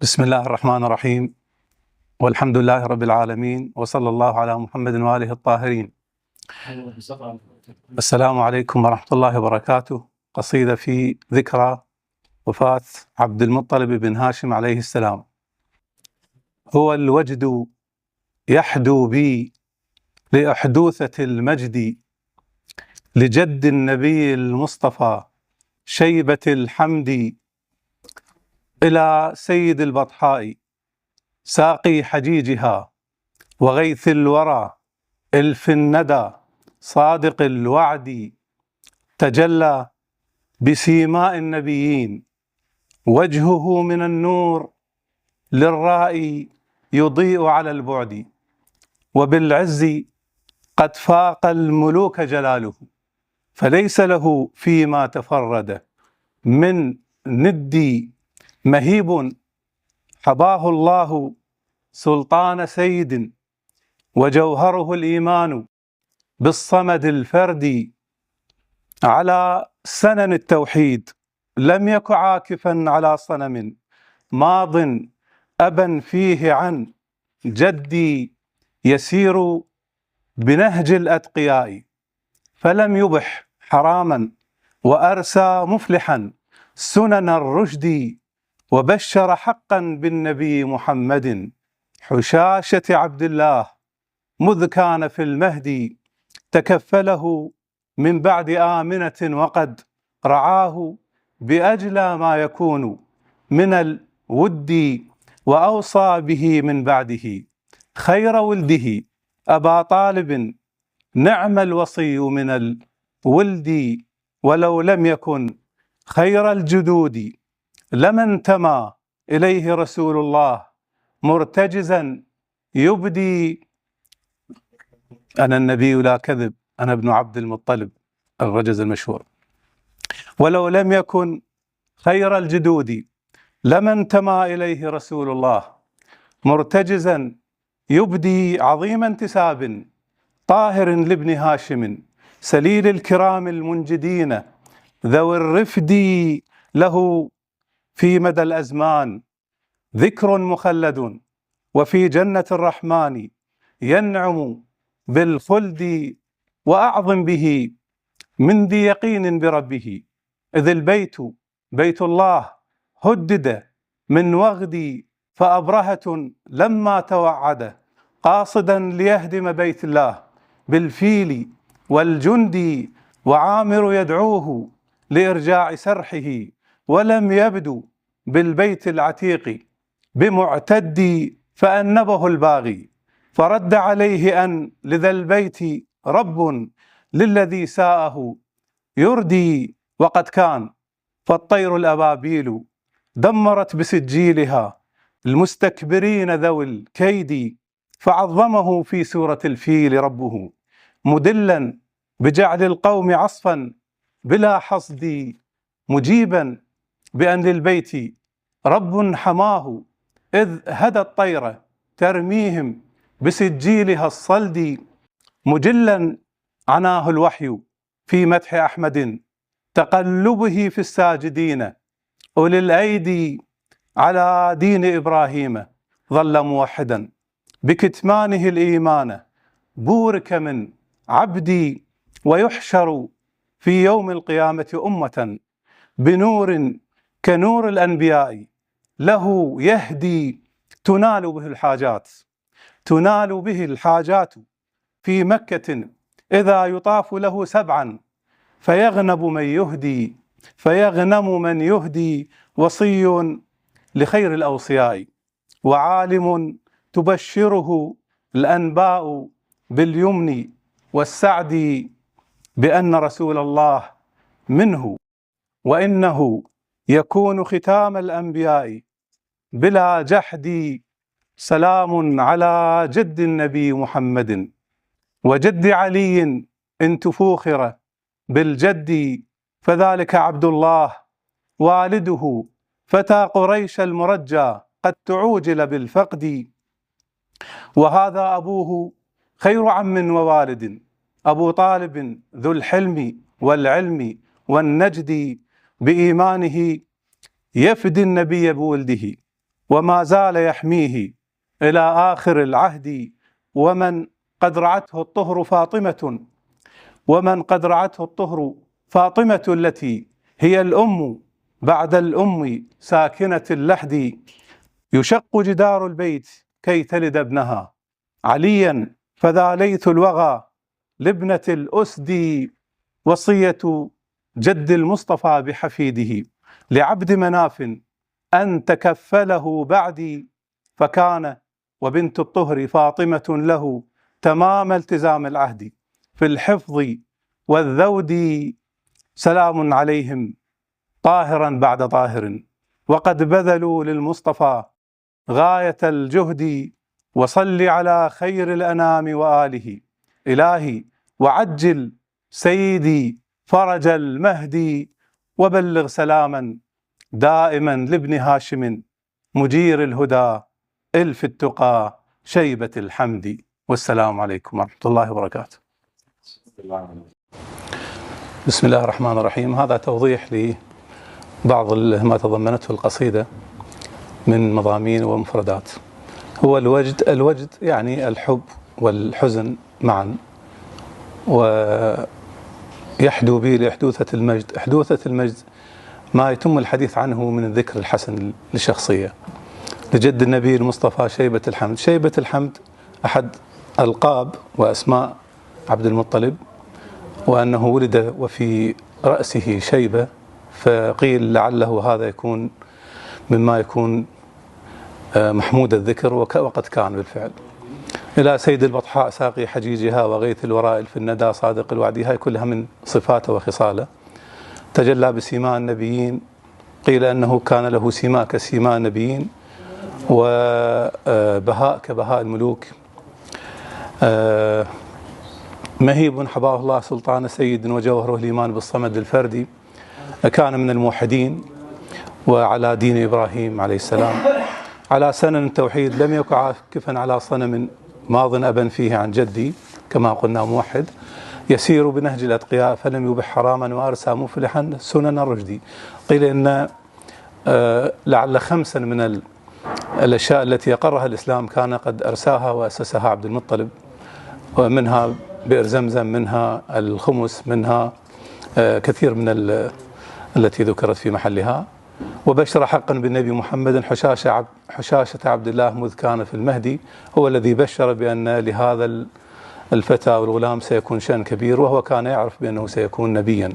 بسم الله الرحمن الرحيم، والحمد لله رب العالمين، وصلى الله على محمد وآله الطاهرين. السلام عليكم ورحمة الله وبركاته. قصيدة في ذكرى وفاة عبد المطلب بن هاشم عليه السلام. هو الوجد يحدو بي لأحدوثة المجد، لجد النبي المصطفى شيبة الحمد، إلى سيد البطحاء ساقي حجيجها، وغيث الورى إلف الندى صادق الوعد، تجلى بسيماء النبيين وجهه من النور للرائي يضيء على البعد، وبالعز قد فاق الملوك جلاله، فليس له فيما تفرد من ندي مهيب، حباه الله سلطان سيد، وجوهره الإيمان بالصمد الفردي، على سنن التوحيد لم يك عاكفا على صنم، ماض أبا فيه عن جدي، يسير بنهج الأتقياء، فلم يبح حراما وأرسى مفلحا سنن الرشد، وبشر حقا بالنبي محمد حشاشة عبد الله، مذ كان في المهد تكفله من بعد آمنة، وقد رعاه بأجلى ما يكون من الود، وأوصى به من بعده خير ولده أبا طالب، نعم الوصي من الولد، ولو لم يكن خير الجدود لما انتمى إليه رسول الله مرتجزا يبدي. أنا النبي لا كذب، أنا ابن عبد المطلب، الرجز المشهور. ولو لم يكن خير الجدود لما انتمى إليه رسول الله مرتجزا يبدي، عظيم انتساب طاهر لابن هاشم، سليل الكرام المنجدين ذوي الرفد، له في مدى الأزمان ذكر مخلد، وفي جنة الرحمن ينعم بالخلد، وأعظم به من ذي يقين بربه، إذ البيت بيت الله هدد من وغد، فأبرهة لما توعد قاصدا ليهدم بيت الله بالفيل والجند، وعامر يدعوه لإرجاع سرحه، ولم يبدو بالبيت العتيق بمعتد، فأنبه الباغي فرد عليه أن لذا البيت رب للذي ساءه يردي، وقد كان فالطير الأبابيل دمرت بسجيلها المستكبرين ذوي الكيد، فعظمه في سورة الفيل ربه مدلا بجعل القوم عصفا بلا حصد، مجيبا بأن للبيت رب حماه، إذ هدى الطير ترميهم بسجيلها الصلد، مجلا عناه الوحي في مدح أحمد تقلبه في الساجدين، أولي الأيدي على دين إبراهيم ظل موحدا بكتمانه الإيمان، بورك من عبدي، ويحشر في يوم القيامة أمة بنور كنور الأنبياء، له يهدي تنال به الحاجات في مكة، إذا يطاف له سبعا فيغنم من يهدي، وصي لخير الأوصياء، وعالم تبشره الأنباء باليمن والسعد، بأن رسول الله منه، وإنه يكون ختام الأنبياء بلا جحد. سلام على جد النبي محمد وجد علي، إن تفوخر بالجد، فذلك عبد الله والده، فتى قريش المرجى قد تعوجل بالفقد، وهذا أبوه خير عم ووالد، أبو طالب ذو الحلم والعلم والنجد، بإيمانه يفدي النبي بولده، وما زال يحميه إلى آخر العهد. ومن قد رعته الطهر فاطمة التي هي الأم بعد الأم ساكنة اللحد. يشق جدار البيت كي تلد ابنها عليا، فذا ليث الوغى لابنة الأسد. وصية جد المصطفى بحفيده لعبد مناف أن تكفله بعدي، فكان وبنت الطهر فاطمة له تمام التزام العهد في الحفظ والذود. سلام عليهم طاهرا بعد طاهر، وقد بذلوا للمصطفى غاية الجهد. وصل على خير الأنام وآله إلهي، وعجل سيدي فرج المهدي. وبلغ سلاما دائما لابن هاشم مجير الهدى إلف التقى شيبة الحمد. والسلام عليكم ورحمة الله وبركاته. بسم الله الرحمن الرحيم. هذا توضيح لبعض ما تضمنته القصيدة من مضامين ومفردات. هو الوجد يعني الحب والحزن معا، ويحدو به لحدوثة المجد. حدوثة المجد ما يتم الحديث عنه من الذكر الحسن لشخصية لجد النبي المصطفى شيبة الحمد. شيبة الحمد أحد ألقاب وأسماء عبد المطلب، وأنه ولد وفي رأسه شيبة، فقيل لعله هذا يكون مما يكون محمود الذكر، وقد كان بالفعل. إلى سيد البطحاء ساقي حجيجها وغيث الورائل في الندى صادق الوعد. هاي كلها من صفاته وخصاله. تجلى بسيماء النبيين، قيل أنه كان له سيماء كسيماء النبيين وبهاء كبهاء الملوك. مهيب حباه الله سلطان سيد وجوهره الإيمان بالصمد الفردي. كان من الموحدين وعلى دين إبراهيم عليه السلام، على سنن التوحيد لم يكن عاكفا على صنم ماض أبا فيه عن جدي، كما قلنا موحد. يسير بنهج الأتقياء فلم يبح حراما وأرسى مفلحا سنن الرشد. قيل إن لعل 5 من الأشياء التي أقرها الإسلام كان قد أرساها وأسسها عبد المطلب، ومنها بئر زمزم، منها الخمس، منها كثير من التي ذكرت في محلها. وبشر حقا بالنبي محمد حشاشة عبد الله مذ كان في المهدي، هو الذي بشر بأن لهذا الفتى والغلام سيكون شأن كبير، وهو كان يعرف بأنه سيكون نبيا.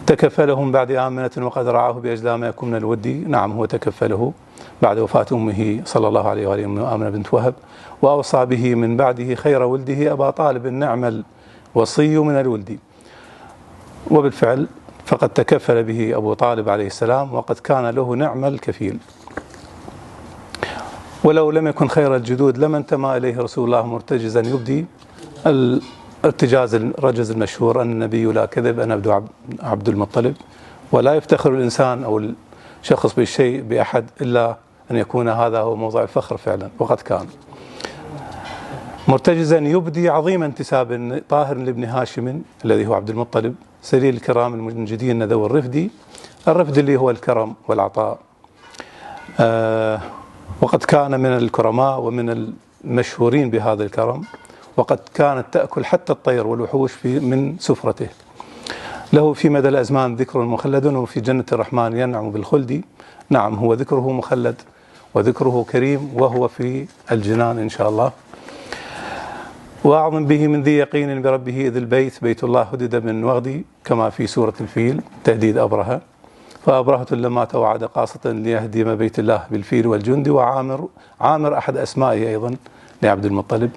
تكفلهم بعد آمنة وقد رعاه بأجلى ما يكون من الود. نعم، هو تكفله بعد وفاة أمه صلى الله عليه وآله آمنة بنت وهب، وأوصى به من بعده خير ولده أبا طالب نعم الوصي من الولد. وبالفعل فقد تكفل به أبو طالب عليه السلام، وقد كان له نعم الكفيل. ولو لم يكن خير الجدود لما انتمى إليه رسول الله مرتجزا يبدي. الارتجاز الرجز المشهور أن النبي لا كذب، أنا عبد المطلب، ولا يفتخر الإنسان أو الشخص بالشيء بأحد إلا أن يكون هذا هو موضع الفخر فعلا، وقد كان. مرتجزا يبدي عظيم انتساب طاهر لابن هاشم الذي هو عبد المطلب، سليل الكرام المنجدين ذو الرفد. الرفد اللي هو الكرم والعطاء. وقد كان من الكرماء ومن المشهورين بهذا الكرم، وقد كانت تأكل حتى الطير والوحوش من سفرته. له في مدى الأزمان ذكر مخلد، وفي جنة الرحمن ينعم بالخلد. نعم، هو ذكره مخلد وذكره كريم، وهو في الجنان إن شاء الله. وأعظم به من ذي يقين بربه إذ البيت بيت الله هدد من وغدي، كما في سورة الفيل تهديد أبرهة. فأبرهة لما توعد قاصة ليهدم بيت الله بالفيل والجند. وعامر أحد أسمائه أيضا لعبد المطلب،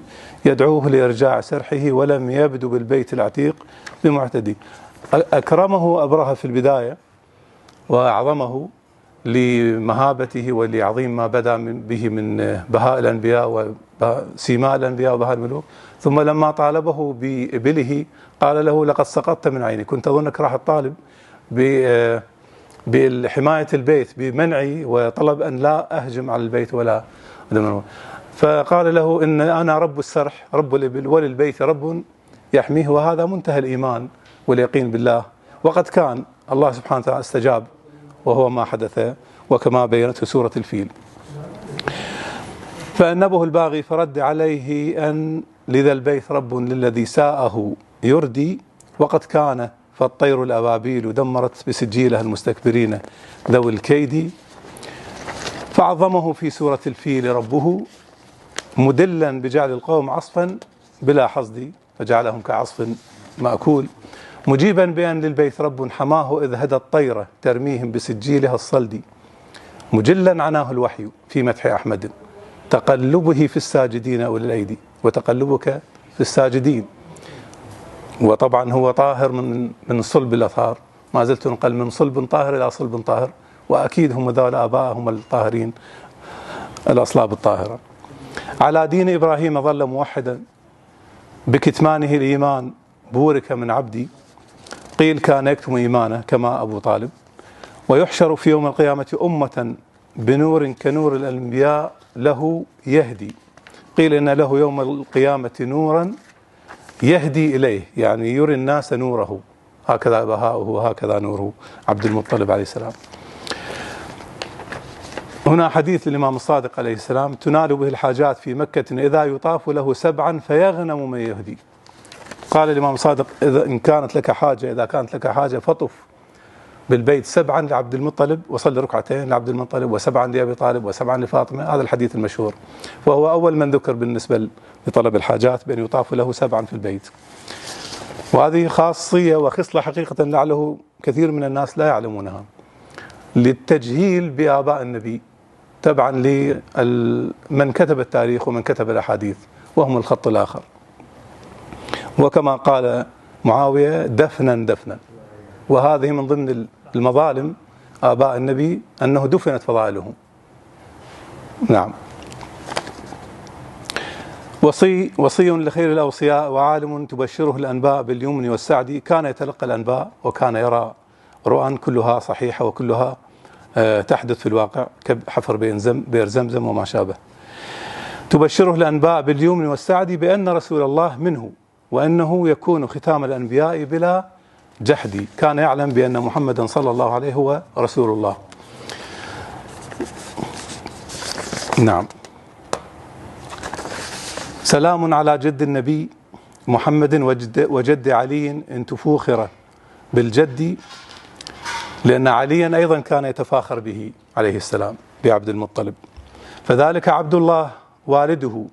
يدعوه لإرجاع سرحه ولم يبدو بالبيت العتيق بمعتدي. أكرمه أبرهة في البداية وأعظمه لمهابته ولعظيم ما بدا به من بهاء الأنبياء وسيماء الأنبياء وبهاء الملوك. ثم لما طالبه بإبله قال له لقد سقطت من عيني، كنت أظنك راح الطالب بحماية البيت بمنعي وطلب أن لا أهجم على البيت ولا. فقال له إن أنا رب السرح رب الإبل وللبيت رب يحميه. وهذا منتهى الإيمان واليقين بالله، وقد كان الله سبحانه وتعالى استجاب وهو ما حدث. وكما بينته سورة الفيل. فأنبه الباغي فرد عليه أن لذا البيت رب للذي ساءه يردي، وقد كان فالطير الأبابيل دمرت بسجيلها المستكبرين ذوي الكيد. فعظمه في سورة الفيل ربه مدلا بجعل القوم عصفا بلا حصد فجعلهم كعصف مأكول، مجيبا بأن للبيت رب حماه إذ هدى الطيرة ترميهم بسجيلها الصلد، مجلا عناه الوحي في مدح أحمد تقلبه في الساجدين أولي الأيدي، وتقلبك في الساجدين. وطبعا هو طاهر من صلب الأطهار، ما زلت نقل من صلب طاهر إلى صلب طاهر، وأكيد هم ذول آبائهم الطاهرين الأصلاب الطاهرة. على دين إبراهيم ظل موحدا بكتمانه الإيمان بورك من عبدي، قيل كان يكتم إيمانه كما أبو طالب. ويحشر في يوم القيامة أمة بنور كنور الأنبياء له يهدي، قيل إن له يوم القيامة نورا يهدي إليه، يعني يري الناس نوره، هكذا بهاؤه وهكذا نوره عبد المطلب عليه السلام. هنا حديث الإمام الصادق عليه السلام: تنال به الحاجات في مكة إذا يطاف له 7 فيغنم من يهدي. قال الإمام الصادق: إن كانت لك حاجة فطف بالبيت 7 لعبد المطلب، وصل ركعتين لعبد المطلب، و7 لأبي طالب، و7 لفاطمة. هذا الحديث المشهور، وهو أول من ذكر بالنسبة لطلب الحاجات بأن يطاف له 7 في البيت. وهذه خاصية وخصلة حقيقة لعله كثير من الناس لا يعلمونها، للتجهيل بآباء النبي تبعا لمن كتب التاريخ ومن كتب الأحاديث، وهم الخط الآخر. وكما قال معاوية: دفنا دفنا. وهذه من ضمن المظالم آباء النبي أنه دفنت فضائلهم. نعم. وصي لخير الأوصياء وعالم تبشره الأنباء باليمن والسعد، كان يتلقى الأنباء وكان يرى رؤى كلها صحيحة وكلها تحدث في الواقع، كحفر بئر زمزم وما شابه. تبشره الأنباء باليمن والسعد بأن رسول الله منه، وأنه يكون ختام الأنبياء بلا جحد. كان يعلم بأن محمدا صلى الله عليه هو رسول الله. نعم. سلام على جد النبي محمد وجد علي إن تفوخر بالجد، لأن عليا أيضا كان يتفاخر به عليه السلام بعبد المطلب، فذلك عبد الله والده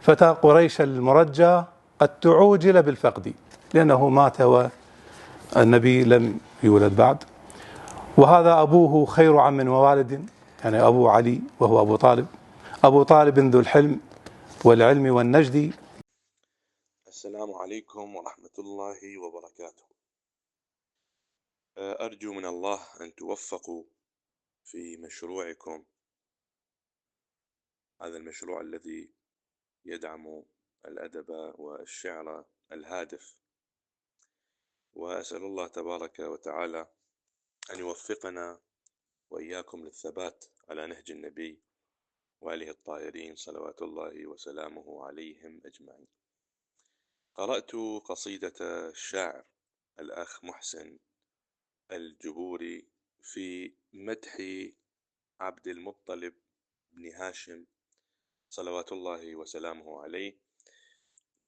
فتى قريش المرجى قد تعوجل بالفقد، لأنه مات والنبي لم يولد بعد. وهذا أبوه خير عم ووالد، يعني أبو علي وهو أبو طالب، أبو طالب ذو الحلم والعلم والنجد. السلام عليكم ورحمة الله وبركاته. أرجو من الله أن توفقوا في مشروعكم، هذا المشروع الذي يدعم الأدب والشعر الهادف، وأسأل الله تبارك وتعالى أن يوفقنا وإياكم للثبات على نهج النبي وآله الطاهرين صلوات الله وسلامه عليهم أجمعين. قرأت قصيدة الشاعر الأخ محسن الجبوري في مدح عبد المطلب بن هاشم صلوات الله وسلامه عليه،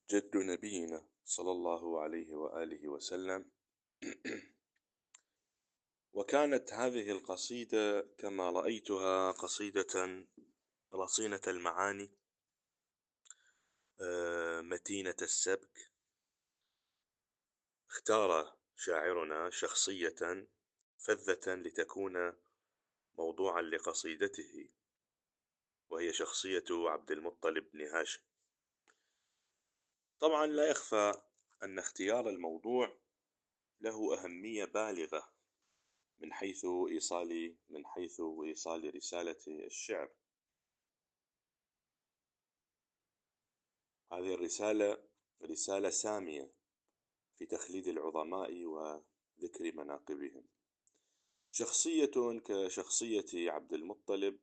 جد نبينا صلى الله عليه وآله وسلم. وكانت هذه القصيدة كما رأيتها قصيدة رصينة المعاني، متينة السبك. اختار شاعرنا شخصية فذة لتكون موضوعا لقصيدته، وهي شخصية عبد المطلب بن هاشم. طبعا لا يخفى أن اختيار الموضوع له أهمية بالغة من حيث إيصال رسالة الشعر. هذه الرسالة رسالة سامية في تخليد العظماء وذكر مناقبهم. شخصية كشخصية عبد المطلب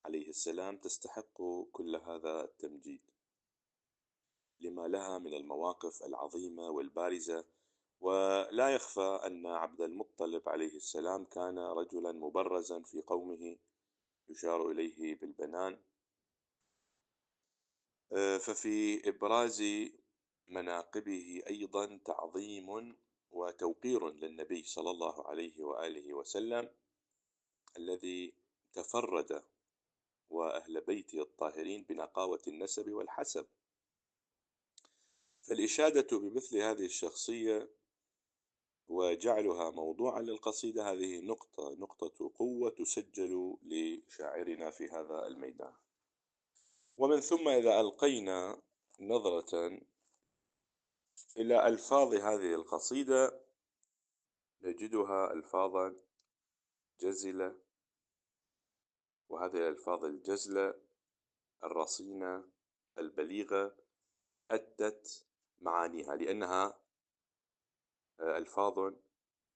عليه السلام تستحق كل هذا التمجيد لما لها من المواقف العظيمة والبارزة ولا يخفى أن عبد المطلب عليه السلام كان رجلا مبرزا في قومه يشار إليه بالبنان. ففي إبراز مناقبه أيضا تعظيم وتوقير للنبي صلى الله عليه وآله وسلم الذي تفرد وأهل بيته الطاهرين بنقاوة النسب والحسب. فالإشادة بمثل هذه الشخصية وجعلها موضوعا للقصيدة هذه نقطة قوة تسجل لشاعرنا في هذا الميدان. ومن ثم إذا ألقينا نظرة إلى ألفاظ هذه القصيدة نجدها ألفاظا جزلة، وهذه الألفاظ الجزلة الرصينة البليغة أدت معانيها، لأنها ألفاظ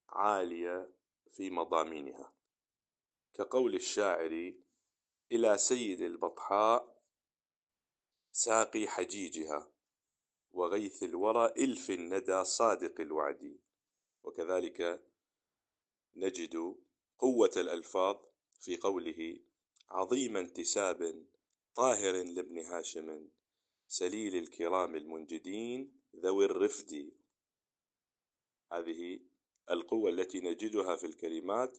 عالية في مضامينها، كقول الشاعر: إلى سيد البطحاء ساقي حجيجها، وغيث الورى إلف الندى صادق الوعد. وكذلك نجد قوة الألفاظ في قوله: عظيم انتساب طاهر لابن هاشم، سليل الكرام المنجدين ذوي الرفد. هذه القوة التي نجدها في الكلمات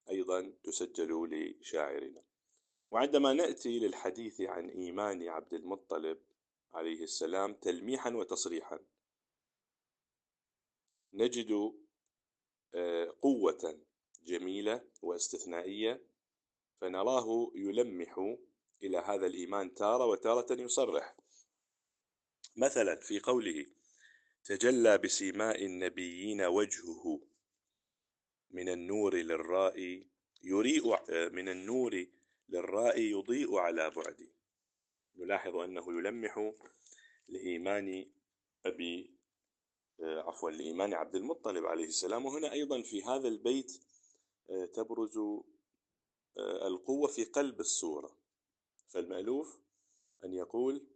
أيضا تسجل لشاعرنا. وعندما نأتي للحديث عن إيمان عبد المطلب عليه السلام تلميحا وتصريحا نجد قوة جميلة واستثنائية، فنراه يلمح إلى هذا الإيمان تارة، وتارة يصرح. مثلا في قوله: تجلى بسيماء النبيين وجهه، من النور للراء يضيء على بعد. نلاحظ أنه يلمح لإيمان لإيمان عبد المطلب عليه السلام. وهنا أيضا في هذا البيت تبرز القوة في قلب الصورة. فالمألوف أن يقول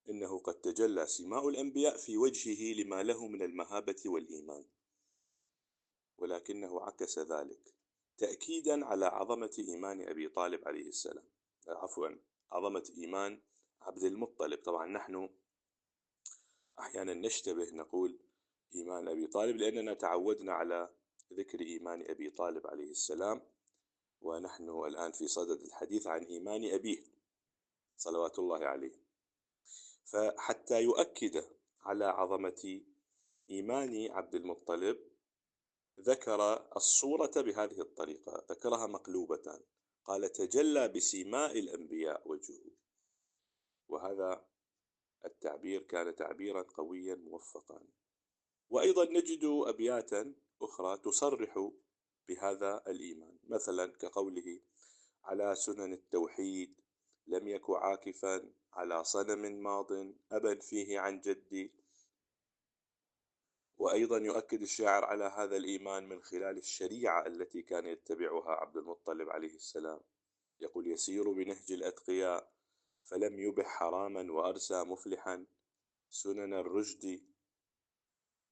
إنه قد تجلى سماء الأنبياء في وجهه لما له من المهابة والإيمان، ولكنه عكس ذلك تأكيدا على عظمة إيمان أبي طالب عليه السلام، عظمة إيمان عبد المطلب. طبعا نحن أحيانا نشتبه نقول إيمان أبي طالب لأننا تعودنا على ذكر إيمان أبي طالب عليه السلام، ونحن الآن في صدد الحديث عن إيمان أبيه صلوات الله عليه. فحتى يؤكد على عظمة إيمان عبد المطلب ذكر الصورة بهذه الطريقة، ذكرها مقلوبة، قال: تجلى بسيماء الأنبياء وجهه. وهذا التعبير كان تعبيرا قويا موفقا. وأيضا نجد أبياتا أخرى تصرح بهذا الإيمان، مثلا كقوله: على سنن التوحيد لم يك عاكفا، على صنم ماض أبا فيه عن جدي. وأيضا يؤكد الشاعر على هذا الإيمان من خلال الشريعة التي كان يتبعها عبد المطلب عليه السلام. يقول: يسير بنهج الأتقياء فلم يبح حراما، وأرسى مفلحا سنن الرشد.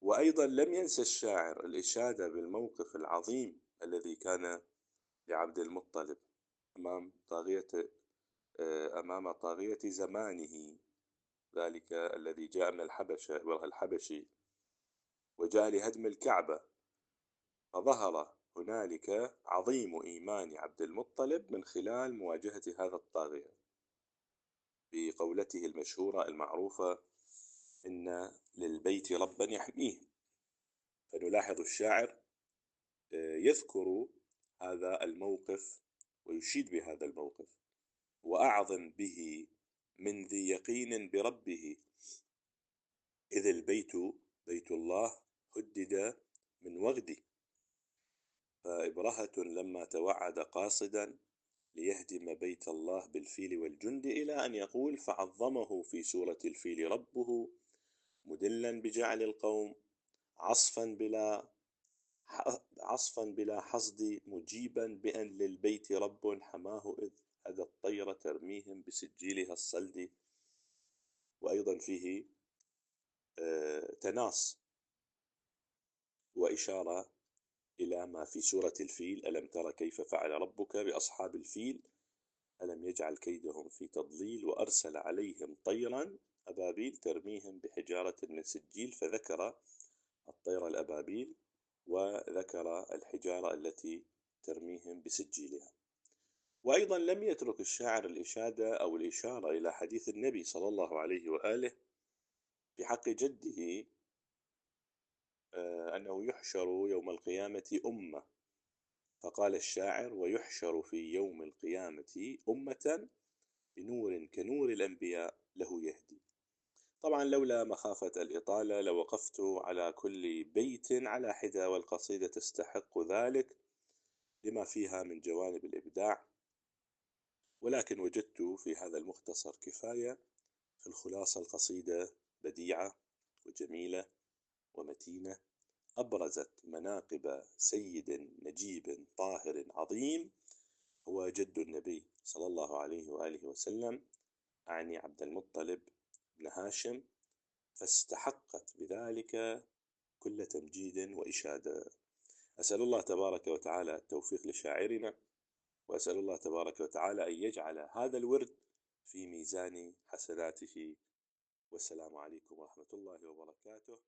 وأيضا لم ينسى الشاعر الإشادة بالموقف العظيم الذي كان لعبد المطلب أمام طاغية زمانه، ذلك الذي جاء من الحبشي وجاء لهدم الكعبة. فظهر هنالك عظيم إيمان عبد المطلب من خلال مواجهة هذا الطاغية بقولته المشهورة المعروفة: إن للبيت ربا يحميه. فنلاحظ الشاعر يذكر هذا الموقف ويشيد بهذا الموقف: وأعظم به من ذي يقين بربه، إذ البيت بيت الله هدد من وغدي. فإبرهة لما توعد قاصدا ليهدم بيت الله بالفيل والجند، إلى أن يقول: فعظمه في سورة الفيل ربه، مدلا بجعل القوم عصفا بلا حصد، مجيبا بأن للبيت رب حماه، إذ هدى الطير ترميهم بسجيلها الصلد. وأيضا فيه تناص وإشارة إلى ما في سورة الفيل: ألم تر كيف فعل ربك بأصحاب الفيل ألم يجعل كيدهم في تضليل وأرسل عليهم طيرا أبابيل ترميهم بحجارة من سجيل، فذكر الطير الأبابيل وذكر الحجارة التي ترميهم بسجيلها. وأيضا لم يترك الشاعر الإشادة أو الإشارة إلى حديث النبي صلى الله عليه وآله بحق جده أنه يحشر يوم القيامة أمة، فقال الشاعر: ويحشر في يوم القيامة أمة بنور كنور الأنبياء له يهدي. طبعا لولا مخافة الإطالة لوقفت على كل بيت على حدة، والقصيدة تستحق ذلك لما فيها من جوانب الإبداع، ولكن وجدت في هذا المختصر كفاية. في الخلاصة القصيدة بديعة وجميلة ومتينة، أبرزت مناقب سيد نجيب طاهر عظيم هو جد النبي صلى الله عليه وآله وسلم، أعني عبد المطلب بن هاشم، فاستحقت بذلك كل تمجيد وإشادة. أسأل الله تبارك وتعالى التوفيق لشاعرنا، وأسأل الله تبارك وتعالى أن يجعل هذا الورد في ميزان حسناته. والسلام عليكم ورحمة الله وبركاته.